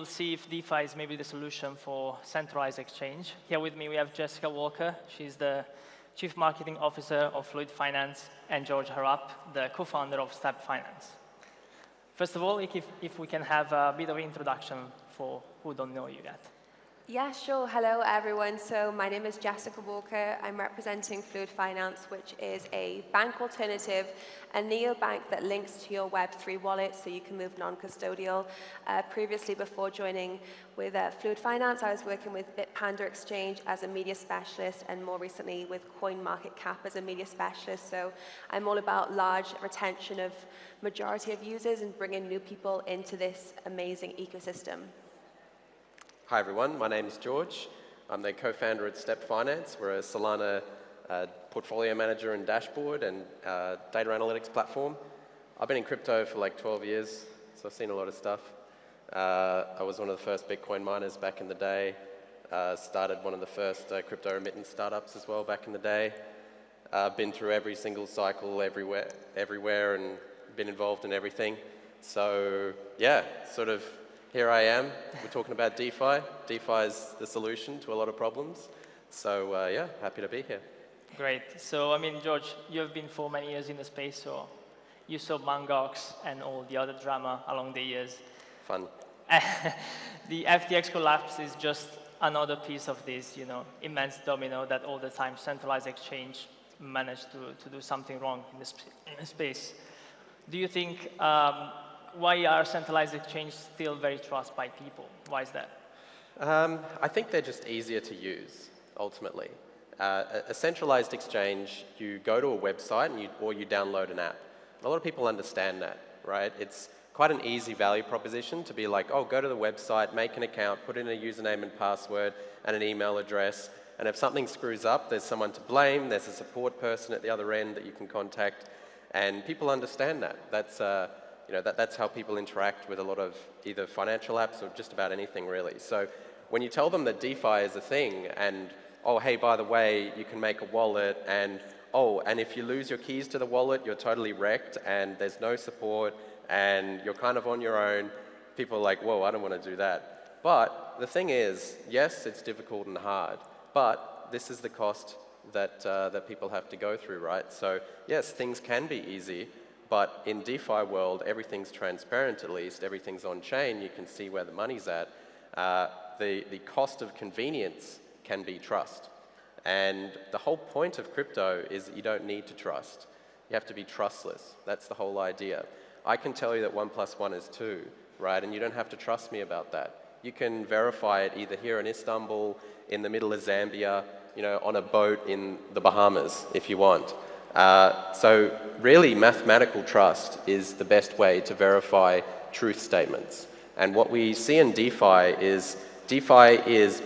will see if DeFi is maybe the solution for centralized exchange. Here with me, we have Jessica Walker. She's the Chief Marketing Officer of Fluid Finance, and George Harap, the co-founder of Step Finance. First of all, if we can have a bit of introduction for who don't know you yet. Yeah, sure. Hello, everyone. So my name is Jessica Walker. I'm representing Fluid Finance, which is a bank alternative, a neobank that links to your Web3 wallet so you can move non-custodial. Previously, before joining with Fluid Finance, I was working with Bitpanda Exchange as a media specialist, and more recently with CoinMarketCap as a media specialist. So I'm all about large retention of majority of users and bringing new people into this amazing ecosystem. Hi everyone, my name is George. I'm the co-founder at Step Finance. We're a Solana portfolio manager and dashboard and data analytics platform. I've been in crypto for like 12 years, so I've seen a lot of stuff. I was one of the first Bitcoin miners back in the day. Started one of the first crypto remittance startups as well back in the day. Been through every single cycle everywhere and been involved in everything. So yeah, sort of here I am. We're talking about DeFi. DeFi is the solution to a lot of problems. So yeah, happy to be here. Great. So I mean, George, you have been for many years in the space, so you saw Mangox and all the other drama along the years. Fun. The FTX collapse is just another piece of this, immense domino that all the time centralized exchange managed to do something wrong in the space. Do you think why are centralized exchanges still very trusted by people? Why is that? I think they're just easier to use, ultimately. A centralized exchange, you go to a website or you download an app. A lot of people understand that, right? It's quite an easy value proposition to be like, oh, go to the website, make an account, put in a username and password and an email address, and if something screws up, there's someone to blame, there's a support person at the other end that you can contact, and people understand that. That's how people interact with a lot of either financial apps or just about anything really. So when you tell them that DeFi is a thing and, oh, hey, by the way, you can make a wallet and, oh, and if you lose your keys to the wallet, you're totally wrecked and there's no support and you're kind of on your own, people are like, whoa, I don't want to do that. But the thing is, yes, it's difficult and hard, but this is the cost that people have to go through, right? So yes, things can be easy. But in DeFi world, everything's transparent at least, everything's on chain, you can see where the money's at. The cost of convenience can be trust. And the whole point of crypto is that you don't need to trust. You have to be trustless. That's the whole idea. I can tell you that 1 + 1 is 2, right? And you don't have to trust me about that. You can verify it either here in Istanbul, in the middle of Zambia, on a boat in the Bahamas if you want. So really, mathematical trust is the best way to verify truth statements. And what we see in DeFi is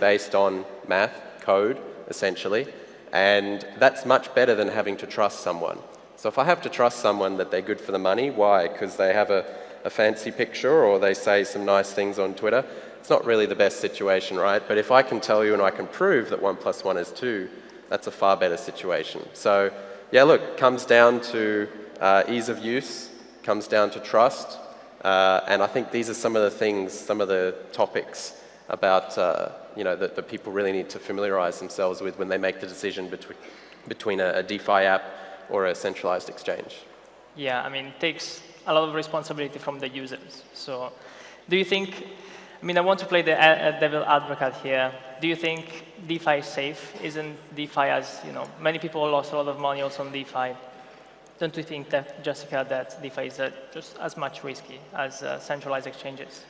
based on math, code, essentially, and that's much better than having to trust someone. So if I have to trust someone that they're good for the money, why? Because they have a fancy picture or they say some nice things on Twitter, it's not really the best situation, right? But if I can tell you and I can prove that 1 + 1 is 2, that's a far better situation. So yeah, look, it comes down to ease of use, comes down to trust, and I think these are some of the things, some of the topics about, that people really need to familiarize themselves with when they make the decision between a DeFi app or a centralized exchange. Yeah, I mean, it takes a lot of responsibility from the users. So do you think, I want to play the devil advocate here. Do you think DeFi is safe? Isn't DeFi as, many people lost a lot of money also on DeFi. Don't you think that, Jessica, that DeFi is just as much risky as centralized exchanges?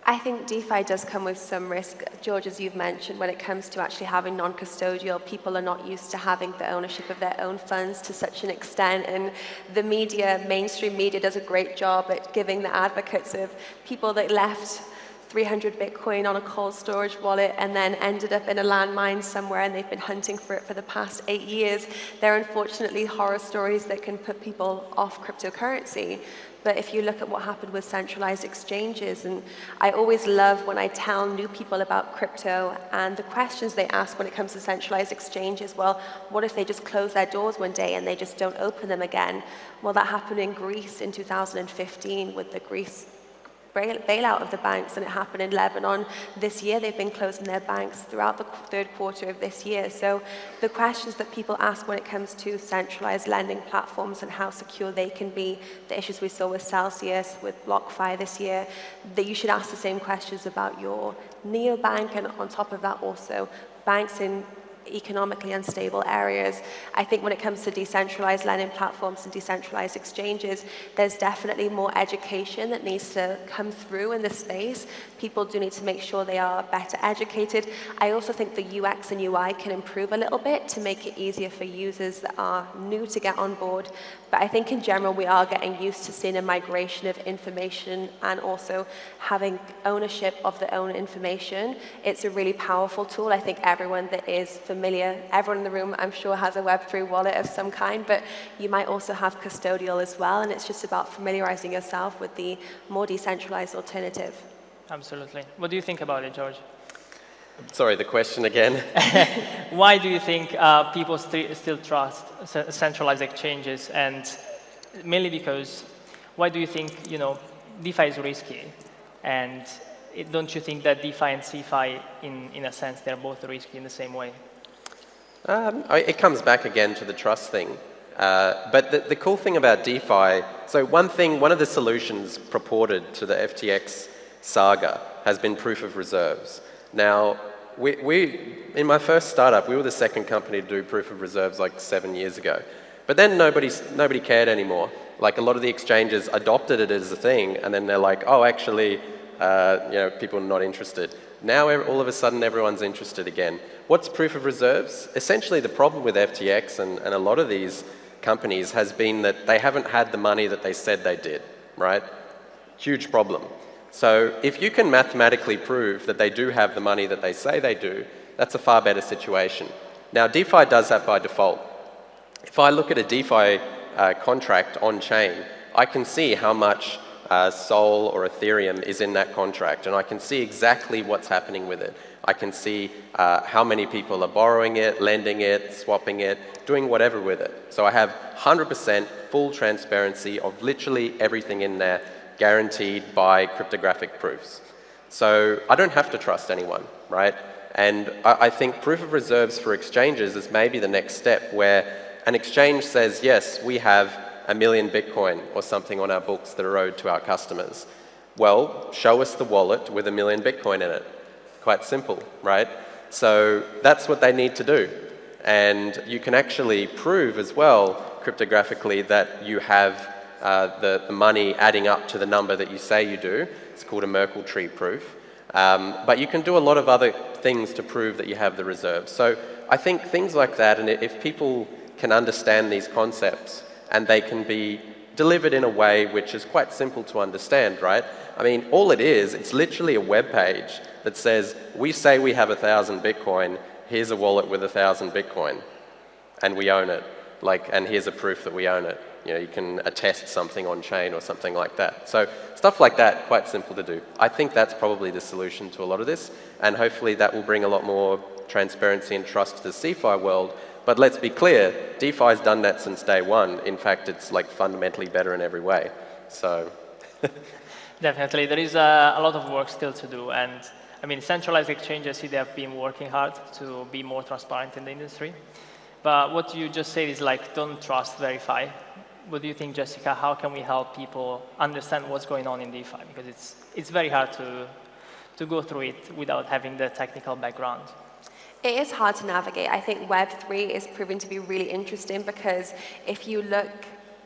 I think DeFi does come with some risk, George, as you've mentioned, when it comes to actually having non-custodial. People are not used to having the ownership of their own funds to such an extent, and the media, mainstream media, does a great job at giving the advocates of people that left 300 Bitcoin on a cold storage wallet and then ended up in a landmine somewhere and they've been hunting for it for the past 8 years. They're unfortunately horror stories that can put people off cryptocurrency. But if you look at what happened with centralized exchanges, and I always love when I tell new people about crypto and the questions they ask when it comes to centralized exchanges, well, what if they just close their doors one day and they just don't open them again? Well, that happened in Greece in 2015 with the Greece bailout of the banks, and it happened in Lebanon this year. They've been closing their banks throughout the third quarter of this year. So the questions that people ask when it comes to centralized lending platforms and how secure they can be, the issues we saw with Celsius, with BlockFi this year, that you should ask the same questions about your neobank, and on top of that also banks in economically unstable areas. I think when it comes to decentralized lending platforms and decentralized exchanges, there's definitely more education that needs to come through in this space. People do need to make sure they are better educated. I also think the UX and UI can improve a little bit to make it easier for users that are new to get on board. But I think in general, we are getting used to seeing a migration of information and also having ownership of their own information. It's a really powerful tool. I think everyone that is familiar, everyone in the room, I'm sure, has a Web3 wallet of some kind, but you might also have custodial as well, and it's just about familiarizing yourself with the more decentralized alternative. Absolutely. What do you think about it, George? Sorry, the question again? Why do you think people still trust centralized exchanges? And mainly because, why do you think, DeFi is risky? And don't you think that DeFi and CeFi, in a sense, they're both risky in the same way? It comes back again to the trust thing. But the cool thing about DeFi, so one of the solutions purported to the FTX saga has been proof of reserves. Now, we in my first startup, we were the second company to do proof of reserves like 7 years ago. But then nobody cared anymore. Like a lot of the exchanges adopted it as a thing, and then they're like, oh, actually, people are not interested. Now, all of a sudden, everyone's interested again. What's proof of reserves? Essentially, the problem with FTX and a lot of these companies has been that they haven't had the money that they said they did, right? Huge problem. So if you can mathematically prove that they do have the money that they say they do, that's a far better situation. Now, DeFi does that by default. If I look at a DeFi contract on-chain, I can see how much Sol or Ethereum is in that contract, and I can see exactly what's happening with it. I can see how many people are borrowing it, lending it, swapping it, doing whatever with it. So I have 100% full transparency of literally everything in there, guaranteed by cryptographic proofs. So I don't have to trust anyone, right? And I think proof of reserves for exchanges is maybe the next step, where an exchange says, yes, we have 1 million Bitcoin or something on our books that are owed to our customers. Well, show us the wallet with 1 million Bitcoin in it. Quite simple, right? So that's what they need to do. And you can actually prove as well cryptographically that you have the money adding up to the number that you say you do. It's called a Merkle tree proof. But you can do a lot of other things to prove that you have the reserves. So I think things like that, and if people can understand these concepts and they can be delivered in a way which is quite simple to understand, right? I mean, all it is, it's literally a web page that says, we say we have 1,000 Bitcoin, here's a wallet with 1,000 Bitcoin, and we own it. And here's a proof that we own it. You can attest something on chain or something like that. So stuff like that, quite simple to do. I think that's probably the solution to a lot of this, and hopefully that will bring a lot more transparency and trust to the CeFi world. But let's be clear, DeFi's done that since day one. In fact, it's fundamentally better in every way. So definitely, there is a lot of work still to do, and I mean, centralized exchanges, they have been working hard to be more transparent in the industry. But what you just said is don't trust, verify. What do you think, Jessica? How can we help people understand what's going on in DeFi? Because it's very hard to go through it without having the technical background. It is hard to navigate. I think Web3 is proving to be really interesting because if you look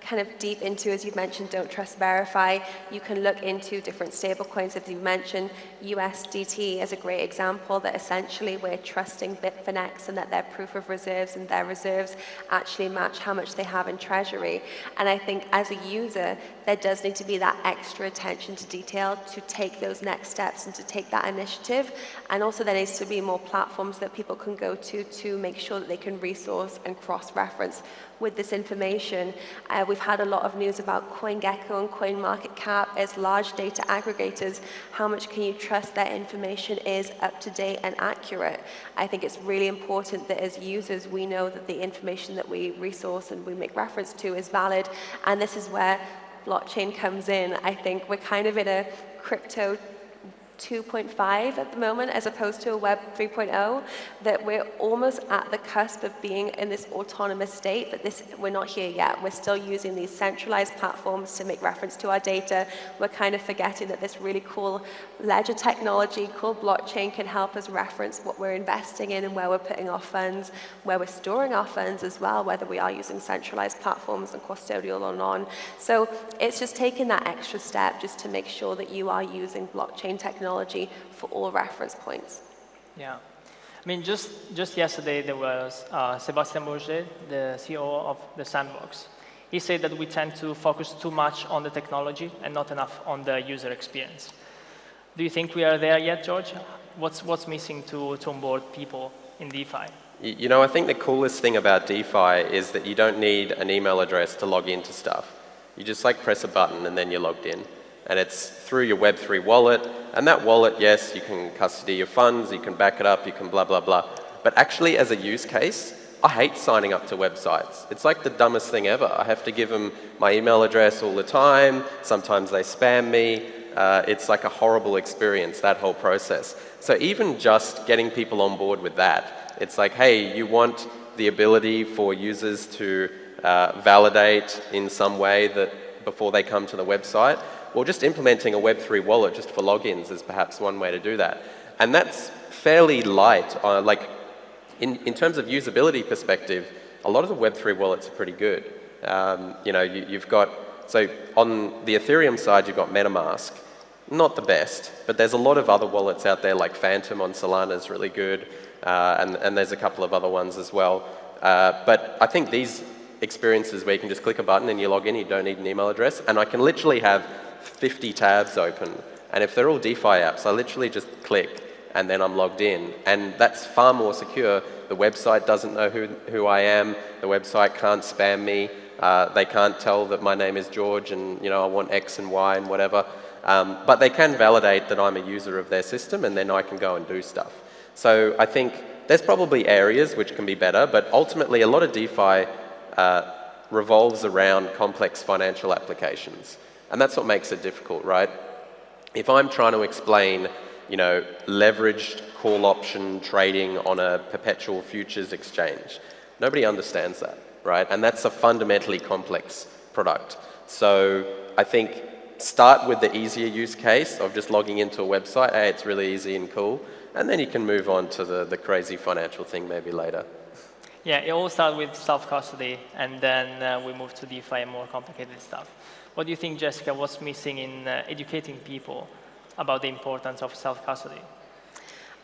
kind of deep into, as you've mentioned, don't trust, verify, you can look into different stablecoins. As you mentioned, USDT is a great example that essentially we're trusting Bitfinex and that their proof of reserves and their reserves actually match how much they have in treasury. And I think as a user, there does need to be that extra attention to detail to take those next steps and to take that initiative. And also there needs to be more platforms that people can go to make sure that they can resource and cross-reference with this information. We've had a lot of news about CoinGecko and CoinMarketCap as large data aggregators. How much can you trust that information is up to date and accurate? I think it's really important that as users, we know that the information that we resource and we make reference to is valid. And this is where blockchain comes in. I think we're kind of in a crypto 2.5 at the moment, as opposed to a Web 3.0, that we're almost at the cusp of being in this autonomous state, but we're not here yet. We're still using these centralized platforms to make reference to our data. We're kind of forgetting that this really cool ledger technology, cool blockchain can help us reference what we're investing in and where we're putting our funds, where we're storing our funds as well, whether we are using centralized platforms and custodial or non. So it's just taking that extra step just to make sure that you are using blockchain technology for all reference points. Yeah. I mean, just yesterday there was Sébastien Bourget, the CEO of the Sandbox. He said that we tend to focus too much on the technology and not enough on the user experience. Do you think we are there yet, George? What's missing to onboard people in DeFi? You know, I think the coolest thing about DeFi is that you don't need an email address to log into stuff. You just like press a button and then you're logged in. And it's through your Web3 wallet. And that wallet, yes, you can custody your funds, you can back it up, you can blah, blah, blah. But actually, as a use case, I hate signing up to websites. It's like the dumbest thing ever. I have to give them my email address all the time. Sometimes they spam me. It's like a horrible experience, that whole process. So even just getting people on board with that, it's like, hey, you want the ability for users to validate in some way that before they come to the website. Well, just implementing a Web3 wallet just for logins is perhaps one way to do that. And that's fairly light. Like in terms of usability perspective, a lot of the Web3 wallets are pretty good. You know, you've got, so on the Ethereum side, you've got MetaMask. Not the best, but there's a lot of other wallets out there, like Phantom on Solana is really good, and there's a couple of other ones as well. But I think these experiences where you can just click a button and you log in, you don't need an email address, and I can literally have 50 tabs open, and if they're all DeFi apps, I literally just click and then I'm logged in, and that's far more secure. The website doesn't know who I am, the website can't spam me, they can't tell that my name is George and you know I want X and Y and whatever, but they can validate that I'm a user of their system and then I can go and do stuff. So I think there's probably areas which can be better, but ultimately a lot of DeFi revolves around complex financial applications. And that's what makes it difficult, right? If I'm trying to explain, you know, leveraged call option trading on a perpetual futures exchange, nobody understands that, right? And that's a fundamentally complex product. So I think start with the easier use case of just logging into a website. Hey, it's really easy and cool. And then you can move on to the crazy financial thing maybe later. Yeah, it all started with self-custody, and then we moved to DeFi and more complicated stuff. What do you think, Jessica, what's missing in educating people about the importance of self-custody?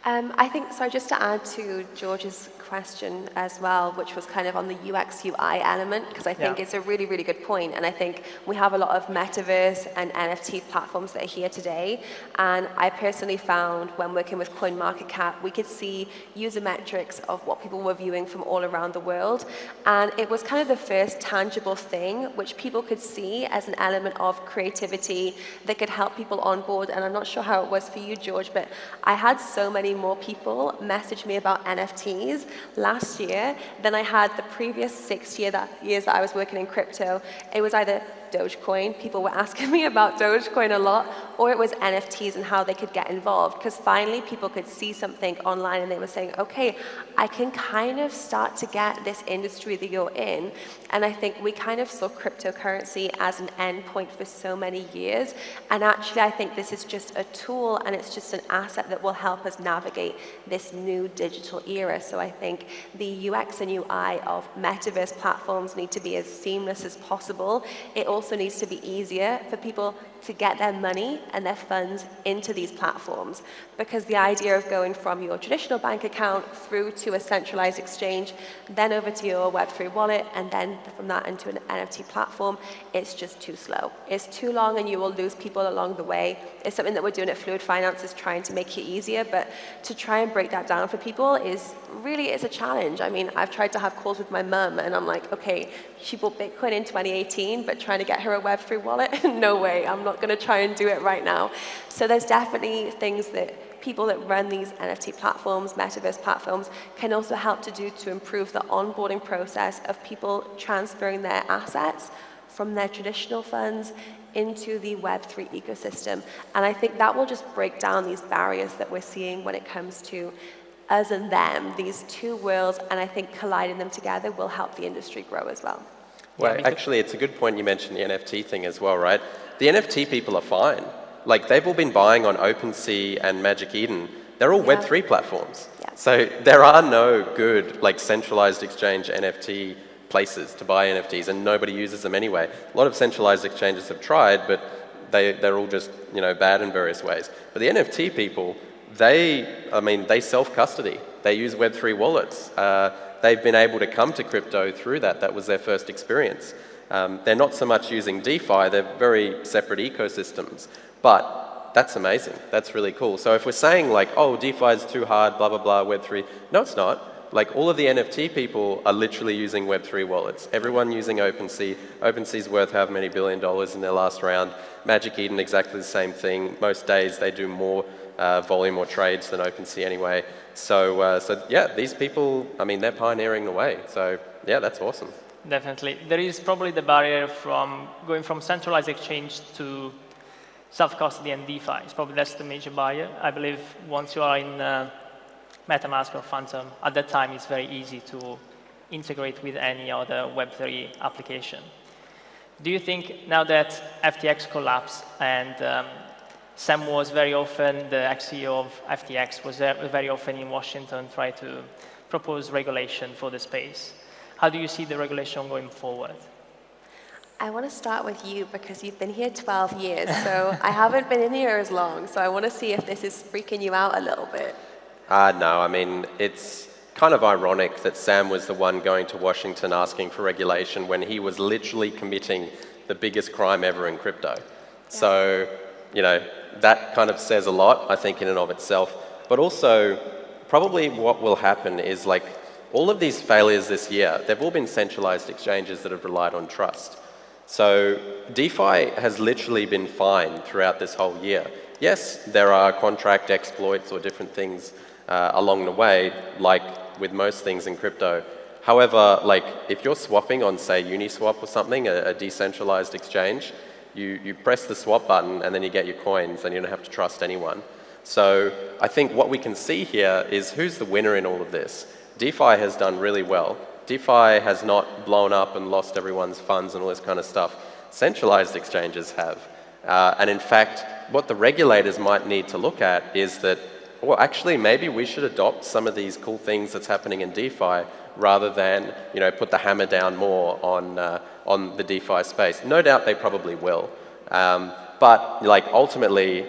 I think, sorry, just to add to George's question as well, which was kind of on the UX UI element, because I think it's a really, really good point. And I think we have a lot of metaverse and NFT platforms that are here today. And I personally found when working with CoinMarketCap, we could see user metrics of what people were viewing from all around the world. And it was kind of the first tangible thing which people could see as an element of creativity that could help people on board. And I'm not sure how it was for you, George, but I had so many more people message me about NFTs last year than I had the previous 6 years that I was working in crypto. It was either Dogecoin, people were asking me about Dogecoin a lot, or it was NFTs and how they could get involved, because finally people could see something online and they were saying, okay, I can kind of start to get this industry that you're in. And I think we kind of saw cryptocurrency as an endpoint for so many years, and actually I think this is just a tool and it's just an asset that will help us navigate this new digital era. So I think the UX and UI of metaverse platforms need to be as seamless as possible. It also needs to be easier for people to get their money and their funds into these platforms, because the idea of going from your traditional bank account through to a centralized exchange, then over to your Web3 wallet, and then from that into an NFT platform, it's just too slow. It's too long and you will lose people along the way. It's something that we're doing at Fluid Finance, is trying to make it easier, but to try and break that down for people is really a challenge. I mean, I've tried to have calls with my mum and I'm like, okay, she bought Bitcoin in 2018, but trying to get her a Web3 wallet, no way, I'm not going to try and do it right now. So there's definitely things that people that run these NFT platforms, metaverse platforms, can also help to do to improve the onboarding process of people transferring their assets from their traditional funds into the Web3 ecosystem. And I think that will just break down these barriers that we're seeing when it comes to us and them, these two worlds, and I think colliding them together will help the industry grow as well. Well, actually, it's a good point you mentioned the NFT thing as well, right? The NFT people are fine. Like, they've all been buying on OpenSea and Magic Eden. They're all Web3 platforms. Yeah. So there are no good, like, centralized exchange NFT places to buy NFTs, and nobody uses them anyway. A lot of centralized exchanges have tried, but they're all just, you know, bad in various ways. But the NFT people, they self-custody. They use Web3 wallets. They've been able to come to crypto through that. That was their first experience. They're not so much using DeFi, they're very separate ecosystems. But that's amazing. That's really cool. So if we're saying like, oh, DeFi is too hard, blah, blah, blah, Web3, no, it's not. Like, all of the NFT people are literally using Web3 wallets. Everyone using OpenSea. OpenSea's worth however many $1 billion in their last round. Magic Eden, exactly the same thing. Most days they do more volume or trades than OpenSea anyway. So yeah, these people, I mean, they're pioneering the way. So yeah, that's awesome. Definitely. There is probably the barrier from going from centralized exchange to self-custody and DeFi. It's probably that's the major barrier. I believe once you are in MetaMask or Phantom, at that time it's very easy to integrate with any other Web3 application. Do you think now that FTX collapsed and Sam was very often, the ex-CEO of FTX was very often in Washington trying to propose regulation for the space. How do you see the regulation going forward? I want to start with you because you've been here 12 years, so I haven't been in here as long, so I want to see if this is freaking you out a little bit. No, I mean, it's kind of ironic that Sam was the one going to Washington asking for regulation when he was literally committing the biggest crime ever in crypto. Yeah. So, you know, that kind of says a lot, I think, in and of itself. But also, probably what will happen is, like, all of these failures this year, they've all been centralized exchanges that have relied on trust. So DeFi has literally been fine throughout this whole year. Yes, there are contract exploits or different things along the way, like with most things in crypto. However, like, if you're swapping on, say, Uniswap or something, a decentralized exchange, you press the swap button and then you get your coins and you don't have to trust anyone. So I think what we can see here is who's the winner in all of this. DeFi has done really well. DeFi has not blown up and lost everyone's funds and all this kind of stuff. Centralized exchanges have. And in fact, what the regulators might need to look at is that, well, actually, maybe we should adopt some of these cool things that's happening in DeFi rather than, you know, put the hammer down more on the DeFi space. No doubt they probably will. But, like, ultimately,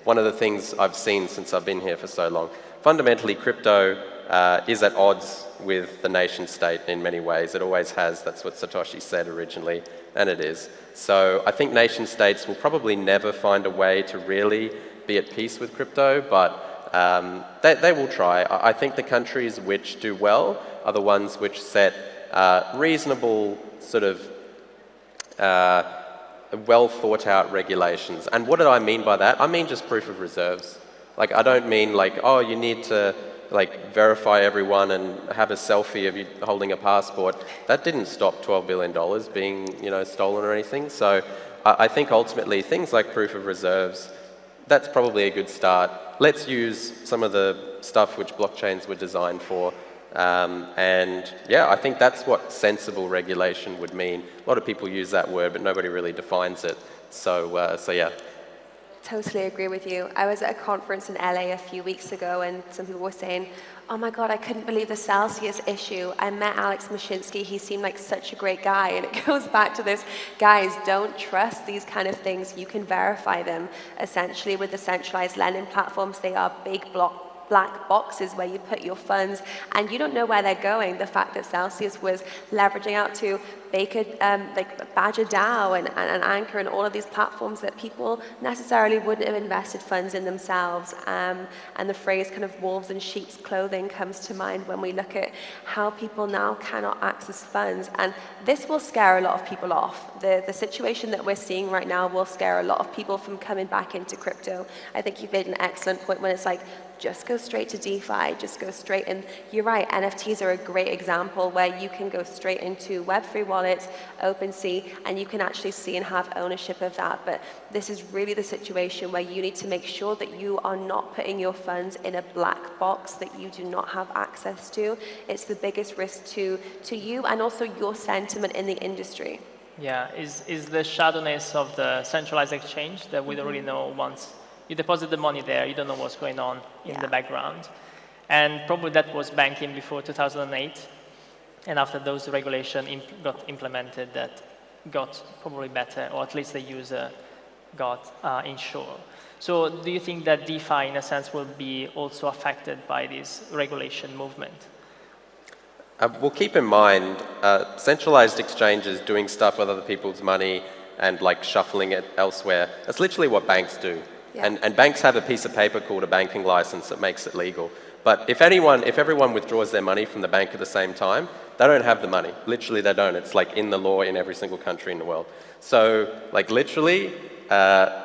one of the things I've seen since I've been here for so long, fundamentally, crypto is at odds with the nation state in many ways. It always has. That's what Satoshi said originally, and it is. So I think nation states will probably never find a way to really be at peace with crypto, but they will try. I think the countries which do well are the ones which set reasonable, sort of well thought out regulations. And what do I mean by that? I mean just proof of reserves. Like, I don't mean like, oh, you need to like verify everyone and have a selfie of you holding a passport. That didn't stop $12 billion being, you know, stolen or anything. So I think ultimately things like proof of reserves, that's probably a good start. Let's use some of the stuff which blockchains were designed for. And yeah, I think that's what sensible regulation would mean. A lot of people use that word, but nobody really defines it. So yeah. Totally agree with you. I was at a conference in LA a few weeks ago and some people were saying, oh my God, I couldn't believe the Celsius issue. I met Alex Mashinsky. He seemed like such a great guy. And it goes back to this, guys, don't trust these kind of things. You can verify them. Essentially, with the centralized lending platforms, they are big black boxes where you put your funds and you don't know where they're going. The fact that Celsius was leveraging out to Baker, like Badger DAO and Anchor and all of these platforms that people necessarily wouldn't have invested funds in themselves. And the phrase kind of wolves in sheep's clothing comes to mind when we look at how people now cannot access funds. And this will scare a lot of people off. The situation that we're seeing right now will scare a lot of people from coming back into crypto. I think you've made an excellent point when it's like, just go straight to DeFi, just go straight in. You're right, NFTs are a great example where you can go straight into Web3 wallets, OpenSea, and you can actually see and have ownership of that. But this is really the situation where you need to make sure that you are not putting your funds in a black box that you do not have access to. It's the biggest risk to you and also your sentiment in the industry. Yeah, is the shadowness of the centralized exchange that we don't really know once you deposit the money there, you don't know what's going on in the background. And probably that was banking before 2008. And after those regulations got implemented, that got probably better, or at least the user got insured. So do you think that DeFi, in a sense, will be also affected by this regulation movement? Well, keep in mind, centralized exchanges doing stuff with other people's money and like shuffling it elsewhere, that's literally what banks do. Yeah. And banks have a piece of paper called a banking license that makes it legal. But if everyone withdraws their money from the bank at the same time, they don't have the money. Literally, they don't. It's like in the law in every single country in the world. So, like literally,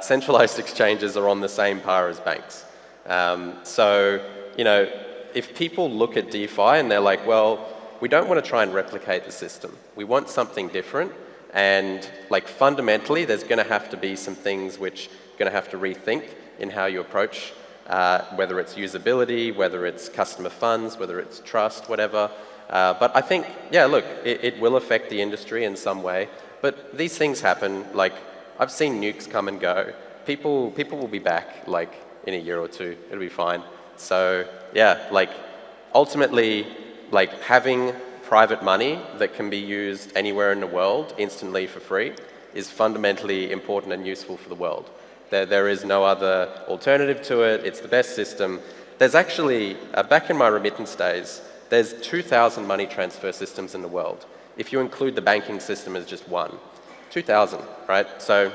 centralized exchanges are on the same par as banks. So, you know, if people look at DeFi and they're like, well, we don't want to try and replicate the system. We want something different. And like fundamentally, there's going to have to be some things which you're going to have to rethink in how you approach, whether it's usability, whether it's customer funds, whether it's trust, whatever. But I think, yeah, look, it will affect the industry in some way. But these things happen. Like, I've seen nukes come and go. People will be back, like, in a year or two. It'll be fine. So, yeah, like, ultimately, like, having private money that can be used anywhere in the world instantly for free is fundamentally important and useful for the world. There is no other alternative to it. It's the best system. There's actually, back in my remittance days, there's 2,000 money transfer systems in the world. If you include the banking system as just one. 2,000, right? So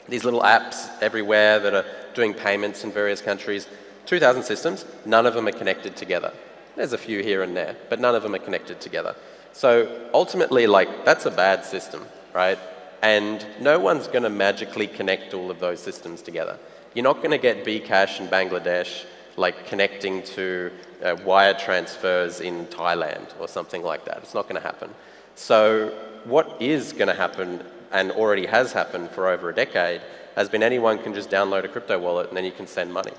these little apps everywhere that are doing payments in various countries, 2,000 systems, none of them are connected together. There's a few here and there, but none of them are connected together. So ultimately, like, that's a bad system, right? And no one's going to magically connect all of those systems together. You're not going to get Bcash in Bangladesh, like, connecting to wire transfers in Thailand or something like that. It's not going to happen. So what is going to happen, and already has happened for over a decade, has been anyone can just download a crypto wallet and then you can send money.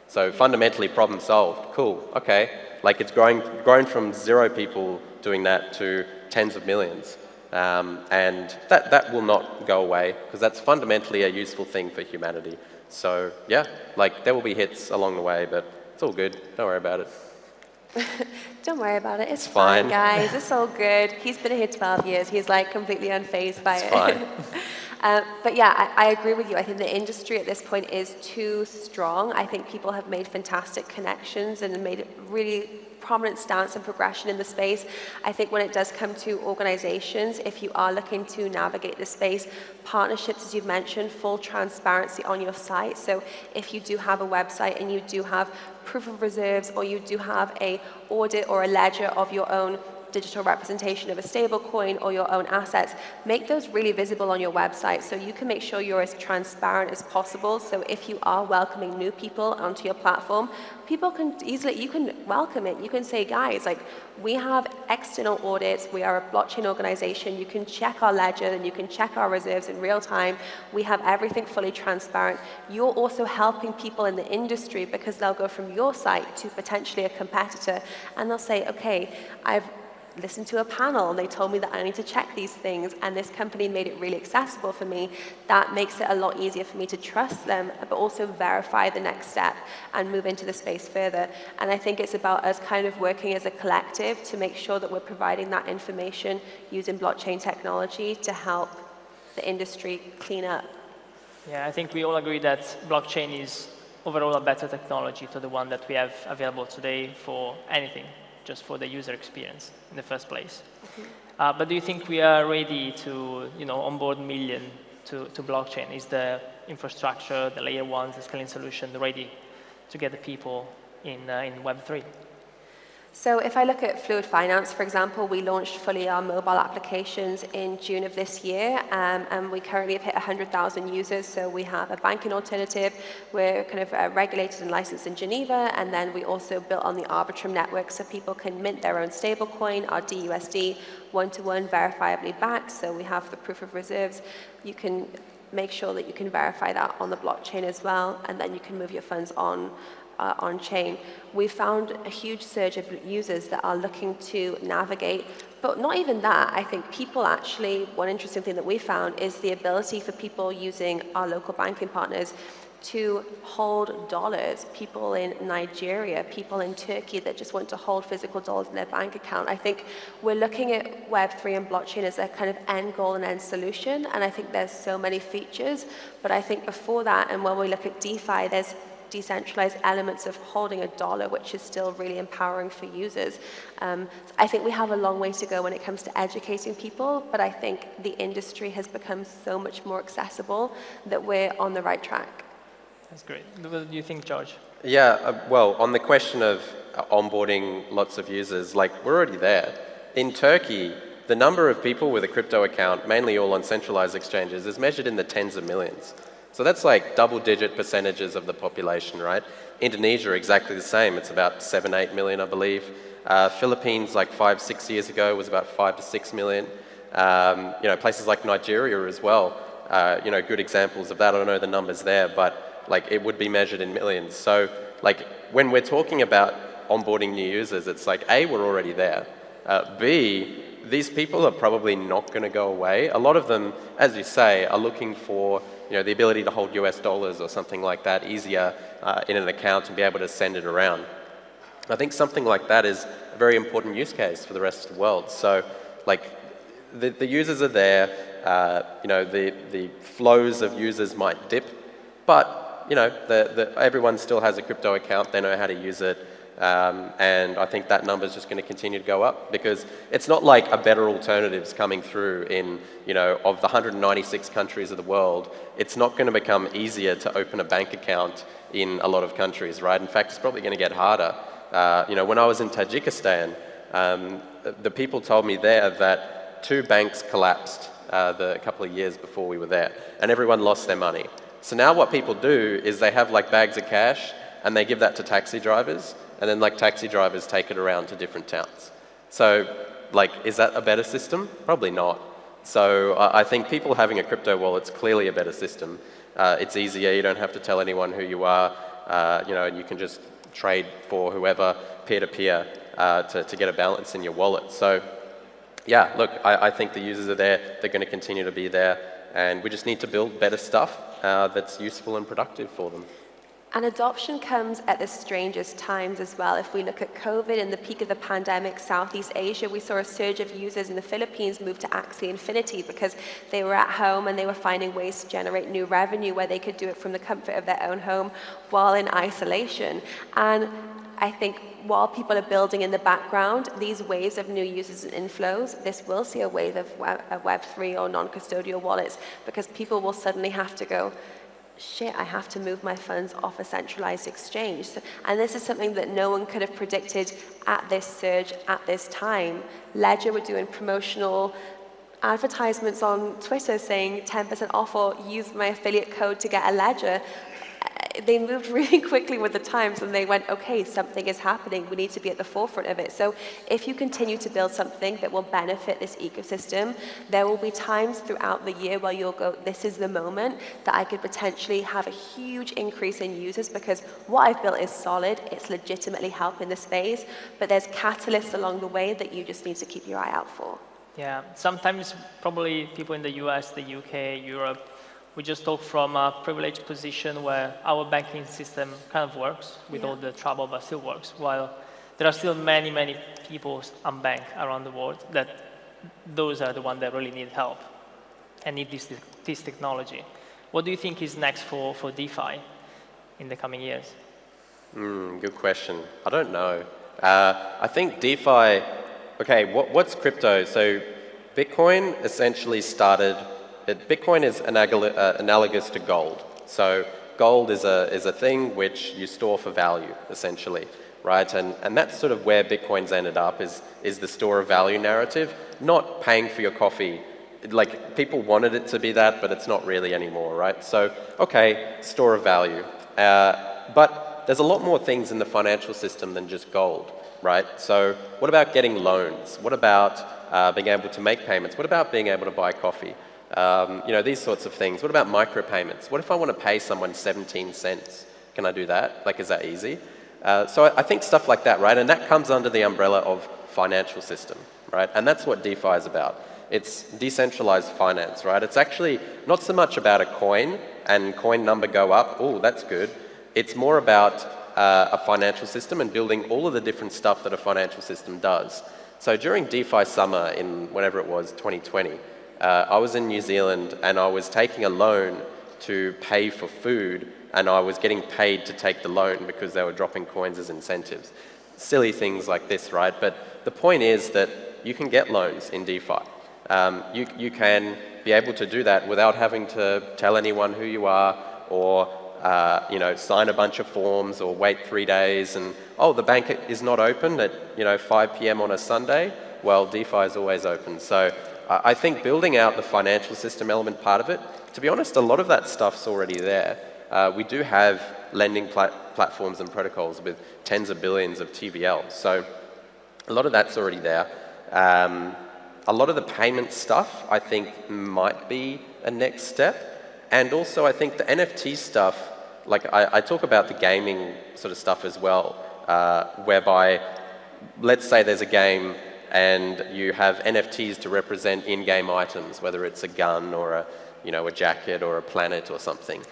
So fundamentally, problem solved. Cool, okay. Like, it's grown from 0 people doing that to tens of millions. And that will not go away, because that's fundamentally a useful thing for humanity. So yeah, like, there will be hits along the way, but it's all good. Don't worry about it. Don't worry about it. It's fine, guys. It's all good. He's been here 12 years. He's like completely unfazed by it. It's fine. But yeah, I agree with you. I think the industry at this point is too strong. I think people have made fantastic connections and made a really prominent stance and progression in the space. I think when it does come to organizations, if you are looking to navigate the space, partnerships, as you've mentioned, full transparency on your site. So if you do have a website and you do have proof of reserves, or you do have a audit or a ledger of your own digital representation of a stable coin or your own assets, make those really visible on your website so you can make sure you're as transparent as possible. So if you are welcoming new people onto your platform, people can easily, you can welcome it. You can say, guys, like, we have external audits, we are a blockchain organization, you can check our ledger and you can check our reserves in real time. We have everything fully transparent. You're also helping people in the industry, because they'll go from your site to potentially a competitor and they'll say, okay, I've listened to a panel and they told me that I need to check these things, and this company made it really accessible for me. That makes it a lot easier for me to trust them, but also verify the next step and move into the space further. And I think it's about us kind of working as a collective to make sure that we're providing that information using blockchain technology to help the industry clean up. Yeah, I think we all agree that blockchain is overall a better technology to the one that we have available today for anything, just for the user experience in the first place. Mm-hmm. But do you think we are ready to, onboard million to blockchain? Is the infrastructure, the layer 1, the scaling solution ready to get the people in Web3? So if I look at Fluid Finance, for example, we launched fully our mobile applications in June of this year, and we currently have hit 100,000 users. So we have a banking alternative. We're kind of regulated and licensed in Geneva, and then we also built on the Arbitrum network so people can mint their own stablecoin, our DUSD, one-to-one verifiably backed. So we have the proof of reserves. You can make sure that you can verify that on the blockchain as well, and then you can move your funds on-chain. We found a huge surge of users that are looking to navigate, but not even that. I think people actually, one interesting thing that we found is the ability for people using our local banking partners to hold dollars, people in Nigeria, people in Turkey that just want to hold physical dollars in their bank account. I think we're looking at Web3 and blockchain as a kind of end goal and end solution, and I think there's so many features, but I think before that, and when we look at DeFi, there's decentralized elements of holding a dollar, which is still really empowering for users. I think we have a long way to go when it comes to educating people, but I think the industry has become so much more accessible that we're on the right track. That's great. What do you think, George? Yeah, well, on the question of onboarding lots of users, like, we're already there. In Turkey, the number of people with a crypto account, mainly all on centralized exchanges, is measured in the tens of millions. So that's like double-digit percentages of the population, right? Indonesia, exactly the same. It's about 7, 8 million, I believe. Philippines, like 5, 6 years ago, was about 5 to 6 million. You know, places like Nigeria as well. You know, good examples of that. I don't know the numbers there, but like it would be measured in millions. So like when we're talking about onboarding new users, it's like A, we're already there. B, these people are probably not going to go away. A lot of them, as you say, are looking for, you know, the ability to hold US dollars or something like that easier in an account and be able to send it around. I think something like that is a very important use case for the rest of the world. So, like, the users are there. You know, the flows of users might dip, but you know, everyone still has a crypto account. They know how to use it. And I think that number is just going to continue to go up because it's not like a better alternatives coming through in, you know, of the 196 countries of the world. It's not going to become easier to open a bank account in a lot of countries, right? In fact, it's probably going to get harder. You know, when I was in Tajikistan, the people told me there that 2 banks collapsed a couple of years before we were there, and everyone lost their money. So now what people do is they have like bags of cash and they give that to taxi drivers, and then like taxi drivers take it around to different towns. So like, is that a better system? Probably not. So I think people having a crypto wallet's clearly a better system. It's easier, you don't have to tell anyone who you are, you know, and you can just trade for whoever peer-to-peer to get a balance in your wallet. So yeah, look, I think the users are there, they're going to continue to be there, and we just need to build better stuff that's useful and productive for them. And adoption comes at the strangest times as well. If we look at COVID and the peak of the pandemic, Southeast Asia, we saw a surge of users in the Philippines move to Axie Infinity because they were at home and they were finding ways to generate new revenue where they could do it from the comfort of their own home while in isolation. And I think while people are building in the background, these waves of new users and inflows, this will see a wave of Web3 or non-custodial wallets because people will suddenly have to go, shit, I have to move my funds off a centralized exchange. And this is something that no one could have predicted at this surge, at this time. Ledger were doing promotional advertisements on Twitter saying 10% off or use my affiliate code to get a Ledger. They moved really quickly with the times and they went, okay, something is happening. We need to be at the forefront of it. So if you continue to build something that will benefit this ecosystem, there will be times throughout the year where you'll go, this is the moment that I could potentially have a huge increase in users because what I've built is solid. It's legitimately helping the space, but there's catalysts along the way that you just need to keep your eye out for. Yeah, sometimes probably people in the US, the UK, Europe, we just talk from a privileged position where our banking system kind of works with all the trouble, but still works, while there are still many, many people unbanked around the world that those are the ones that really need help and need this technology. What do you think is next for DeFi in the coming years? Good question. I don't know. I think DeFi, okay, what's crypto? So Bitcoin essentially started, Bitcoin is analogous to gold. So gold is a thing which you store for value, essentially. right? And that's sort of where Bitcoin's ended up, is the store of value narrative, not paying for your coffee. Like, people wanted it to be that, but it's not really anymore, right? So, okay, store of value. But there's a lot more things in the financial system than just gold, right? So what about getting loans? What about being able to make payments? What about being able to buy coffee? These sorts of things. What about micropayments? What if I want to pay someone 17 cents? Can I do that? Like, is that easy? So I think stuff like that, right? And that comes under the umbrella of financial system, right? And that's what DeFi is about. It's decentralized finance, right? It's actually not so much about a coin and coin number go up. Oh, that's good. It's more about a financial system and building all of the different stuff that a financial system does. So during DeFi summer in whenever it was, 2020, I was in New Zealand and I was taking a loan to pay for food, and I was getting paid to take the loan because they were dropping coins as incentives. Silly things like this, right? But the point is that you can get loans in DeFi. You can be able to do that without having to tell anyone who you are, or sign a bunch of forms, or wait 3 days, and the bank is not open at 5 p.m. on a Sunday. Well, DeFi is always open. So I think building out the financial system element part of it, to be honest, a lot of that stuff's already there. We do have lending platforms and protocols with tens of billions of TVL. So a lot of that's already there. A lot of the payment stuff, I think, might be a next step. And also, I think the NFT stuff, like I talk about the gaming sort of stuff as well, whereby, let's say there's a game and you have NFTs to represent in-game items, whether it's a gun or a jacket or a planet or something.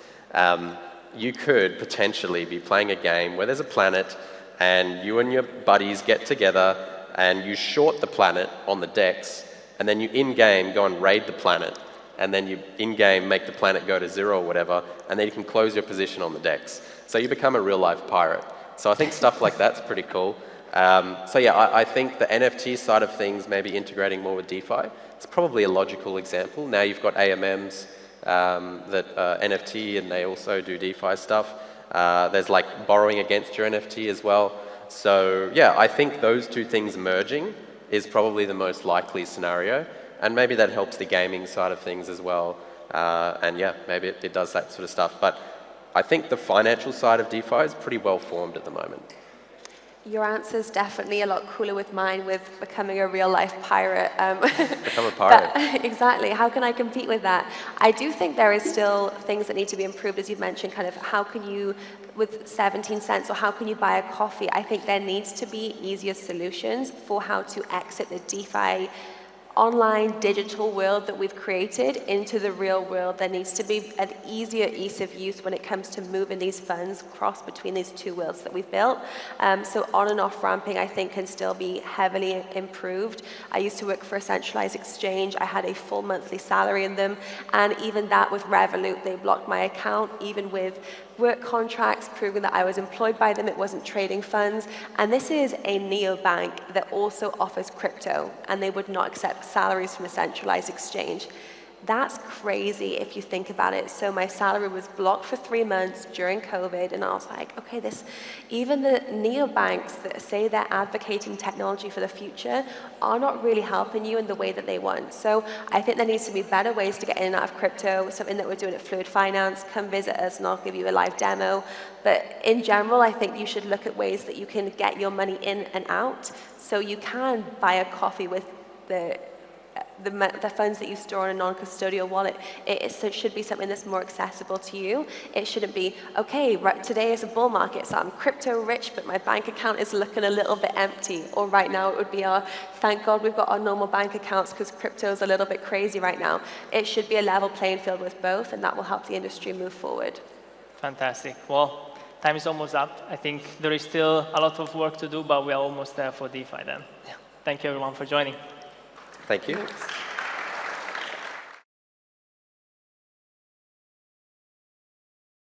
You could potentially be playing a game where there's a planet and you and your buddies get together and you short the planet on the DEX, and then you in-game go and raid the planet, and then you in-game make the planet go to 0 or whatever, and then you can close your position on the DEX. So you become a real-life pirate. So I think stuff like that's pretty cool. I think the NFT side of things, maybe integrating more with DeFi, it's probably a logical example. Now you've got AMMs that NFT, and they also do DeFi stuff. There's like borrowing against your NFT as well. So yeah, I think those two things merging is probably the most likely scenario, and maybe that helps the gaming side of things as well. And yeah, maybe it does that sort of stuff. But I think the financial side of DeFi is pretty well formed at the moment. Your answer's definitely a lot cooler with mine, with becoming a real-life pirate. Become a pirate. Exactly. How can I compete with that? I do think there is still things that need to be improved, as you've mentioned, kind of how can you, with 17 cents, or how can you buy a coffee? I think there needs to be easier solutions for how to exit the DeFi online digital world that we've created into the real world. There needs to be an easier ease of use when it comes to moving these funds cross between these two worlds that we've built. So on and off ramping, I think, can still be heavily improved. I used to work for a centralized exchange. I had a full monthly salary in them, and even that with Revolut, they blocked my account, even with work contracts proving that I was employed by them, it wasn't trading funds. And this is a neobank that also offers crypto, and they would not accept salaries from a centralized exchange. That's crazy if you think about it. So my salary was blocked for 3 months during COVID, and I was like, okay, even the neobanks that say they're advocating technology for the future are not really helping you in the way that they want. So I think there needs to be better ways to get in and out of crypto, something that we're doing at Fluid Finance. Come visit us and I'll give you a live demo. But in general, I think you should look at ways that you can get your money in and out, so you can buy a coffee with the funds that you store in a non-custodial wallet. It should be something that's more accessible to you. It shouldn't be, okay, right, today is a bull market, so I'm crypto rich, but my bank account is looking a little bit empty. Or right now it would be thank God we've got our normal bank accounts because crypto is a little bit crazy right now. It should be a level playing field with both, and that will help the industry move forward. Fantastic. Well, time is almost up. I think there is still a lot of work to do, but we are almost there for DeFi then. Yeah. Thank you everyone for joining. Thank you. Thanks.